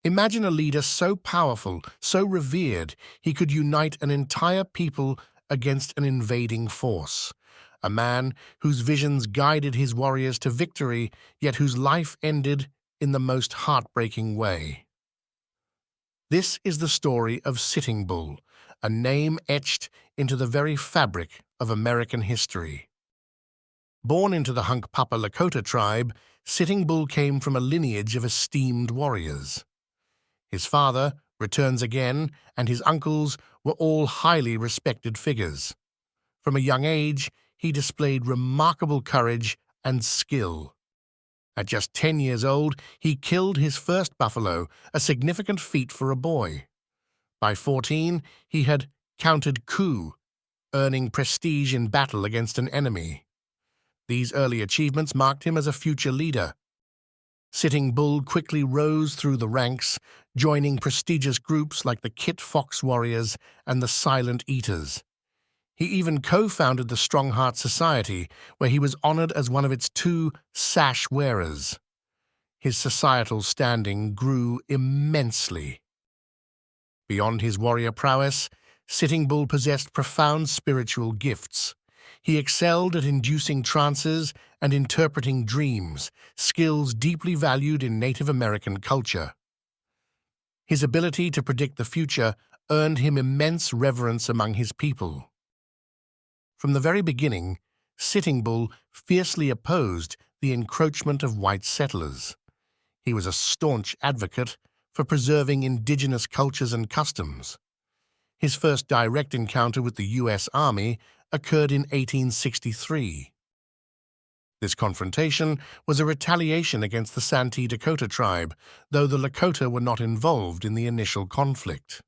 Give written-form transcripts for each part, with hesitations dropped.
Imagine a leader so powerful, so revered, he could unite an entire people against an invading force. A man whose visions guided his warriors to victory, yet whose life ended in the most heartbreaking way. This is the story of Sitting Bull, a name etched into the very fabric of American history. Born into the Hunkpapa Lakota tribe, Sitting Bull came from a lineage of esteemed warriors. His father returns again, and his uncles were all highly respected figures. From a young age, he displayed remarkable courage and skill. At just 10 years old, he killed his first buffalo, a significant feat for a boy. By 14, he had counted coup, earning prestige in battle against an enemy. These early achievements marked him as a future leader. Sitting Bull quickly rose through the ranks, joining prestigious groups like the Kit Fox Warriors and the Silent Eaters. He even co-founded the Strongheart Society, where he was honored as one of its 2 sash wearers. His societal standing grew immensely. Beyond his warrior prowess, Sitting Bull possessed profound spiritual gifts. He excelled at inducing trances and interpreting dreams, skills deeply valued in Native American culture. His ability to predict the future earned him immense reverence among his people. From the very beginning, Sitting Bull fiercely opposed the encroachment of white settlers. He was a staunch advocate for preserving indigenous cultures and customs. His first direct encounter with the U.S. Army occurred in 1863. This confrontation was a retaliation against the Santee Dakota tribe, though the Lakota were not involved in the initial conflict.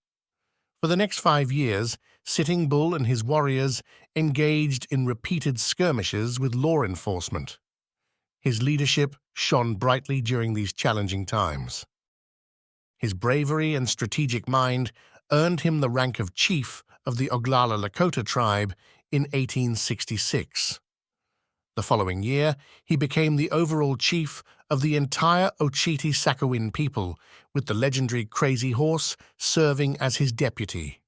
For the next 5 years, Sitting Bull and his warriors engaged in repeated skirmishes with law enforcement. His leadership shone brightly during these challenging times. His bravery and strategic mind earned him the rank of chief of the Oglala Lakota tribe in 1866. The following year, he became the overall chief of the entire Oceti-Sakowin people, with the legendary Crazy Horse serving as his deputy.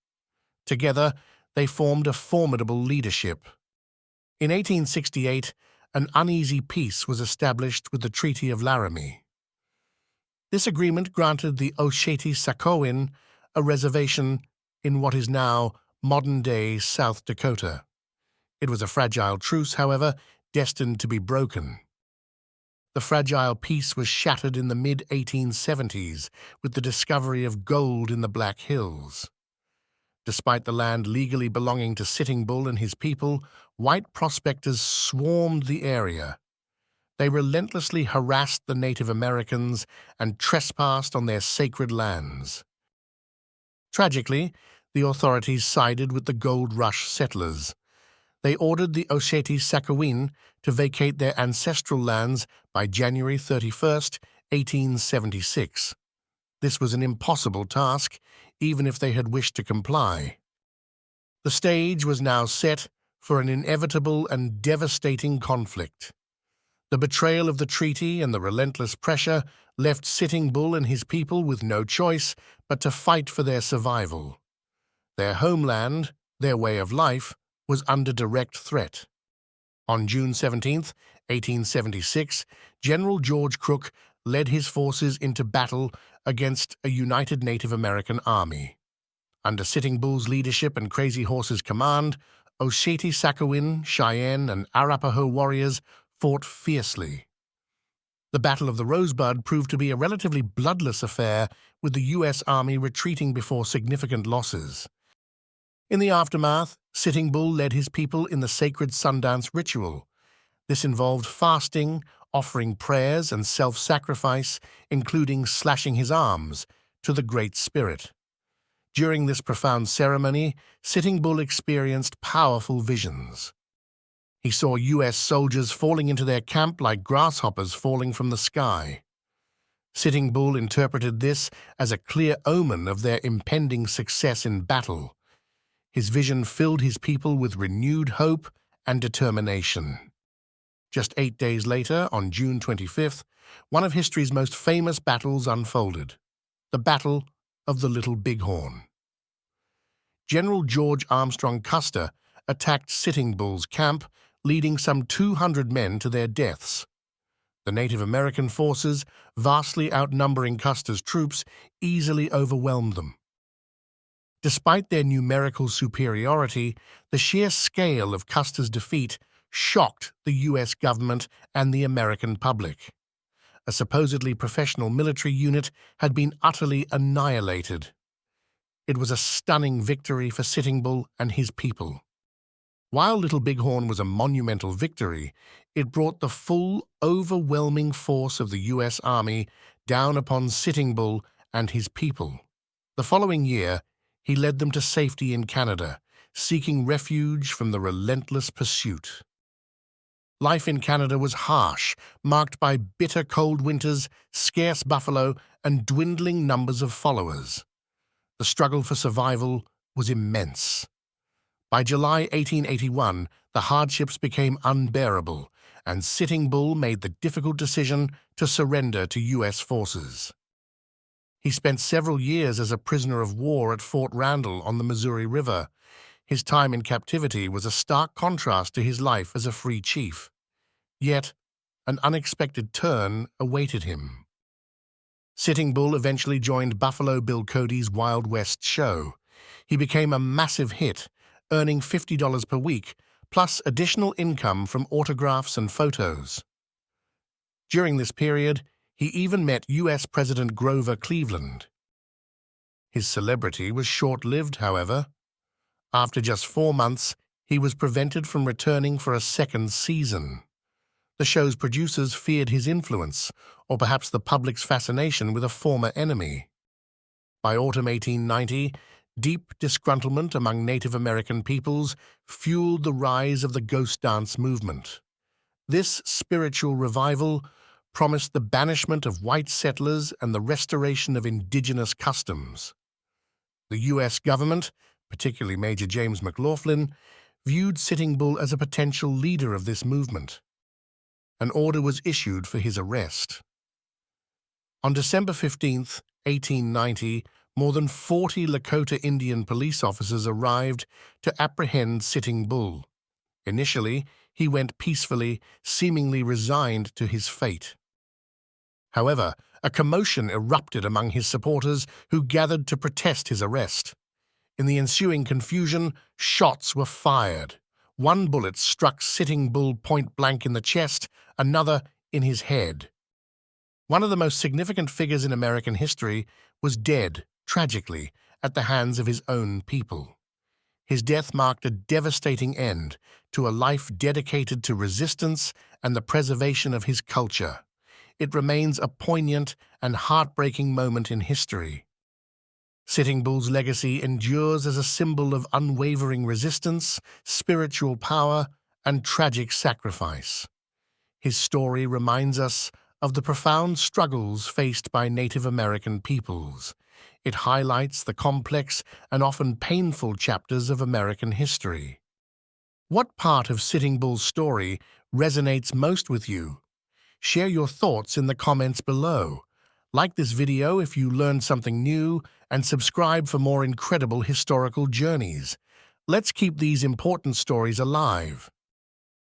Together, they formed a formidable leadership. In 1868, an uneasy peace was established with the Treaty of Laramie. This agreement granted the Oceti-Sakowin a reservation in what is now modern-day South Dakota. It was a fragile truce, however, destined to be broken. The fragile peace was shattered in the mid-1870s with the discovery of gold in the Black Hills. Despite the land legally belonging to Sitting Bull and his people, white prospectors swarmed the area. They relentlessly harassed the Native Americans and trespassed on their sacred lands. Tragically, the authorities sided with the gold rush settlers. They ordered the Oceti-Sakowin to vacate their ancestral lands by January 31, 1876. This was an impossible task, even if they had wished to comply. The stage was now set for an inevitable and devastating conflict. The betrayal of the treaty and the relentless pressure left Sitting Bull and his people with no choice but to fight for their survival. Their homeland, their way of life, was under direct threat. On June 17, 1876, General George Crook led his forces into battle against a united Native American army. Under Sitting Bull's leadership and Crazy Horse's command, Oceti-Sakowin, Cheyenne, and Arapaho warriors fought fiercely. The Battle of the Rosebud proved to be a relatively bloodless affair, with the U.S. Army retreating before significant losses. In the aftermath, Sitting Bull led his people in the sacred Sundance ritual. This involved fasting, offering prayers, and self-sacrifice, including slashing his arms, to the Great Spirit. During this profound ceremony, Sitting Bull experienced powerful visions. He saw U.S. soldiers falling into their camp like grasshoppers falling from the sky. Sitting Bull interpreted this as a clear omen of their impending success in battle. His vision filled his people with renewed hope and determination. Just 8 days later, on June 25th, one of history's most famous battles unfolded. the Battle of the Little Bighorn. General George Armstrong Custer attacked Sitting Bull's camp, leading some 200 men to their deaths. The Native American forces, vastly outnumbering Custer's troops, easily overwhelmed them. Despite their numerical superiority, the sheer scale of Custer's defeat shocked the U.S. government and the American public. A supposedly professional military unit had been utterly annihilated. It was a stunning victory for Sitting Bull and his people. While Little Bighorn was a monumental victory, it brought the full, overwhelming force of the U.S. Army down upon Sitting Bull and his people. The following year, he led them to safety in Canada, seeking refuge from the relentless pursuit. Life in Canada was harsh, marked by bitter cold winters, scarce buffalo, and dwindling numbers of followers. The struggle for survival was immense. By July 1881, the hardships became unbearable, and Sitting Bull made the difficult decision to surrender to U.S. forces. He spent several years as a prisoner of war at Fort Randall on the Missouri River. His time in captivity was a stark contrast to his life as a free chief. Yet, an unexpected turn awaited him. Sitting Bull eventually joined Buffalo Bill Cody's Wild West show. He became a massive hit, earning $50 per week, plus additional income from autographs and photos. During this period, he even met U.S. President Grover Cleveland. His celebrity was short-lived, however. After just 4 months, he was prevented from returning for a second season. The show's producers feared his influence, or perhaps the public's fascination with a former enemy. By autumn 1890, deep disgruntlement among Native American peoples fueled the rise of the ghost dance movement. This spiritual revival promised the banishment of white settlers and the restoration of indigenous customs. The U.S. government, particularly Major James McLaughlin, viewed Sitting Bull as a potential leader of this movement. An order was issued for his arrest. On December 15, 1890, more than 40 Lakota Indian police officers arrived to apprehend Sitting Bull. Initially, he went peacefully, seemingly resigned to his fate. However, a commotion erupted among his supporters who gathered to protest his arrest. In the ensuing confusion, shots were fired. One bullet struck Sitting Bull point-blank in the chest, another in his head. One of the most significant figures in American history was dead, tragically, at the hands of his own people. His death marked a devastating end to a life dedicated to resistance and the preservation of his culture. It remains a poignant and heartbreaking moment in history. Sitting Bull's legacy endures as a symbol of unwavering resistance, spiritual power, and tragic sacrifice. His story reminds us of the profound struggles faced by Native American peoples. It highlights the complex and often painful chapters of American history. What part of Sitting Bull's story resonates most with you? Share your thoughts in the comments below. Like this video if you learned something new, and subscribe for more incredible historical journeys. Let's keep these important stories alive.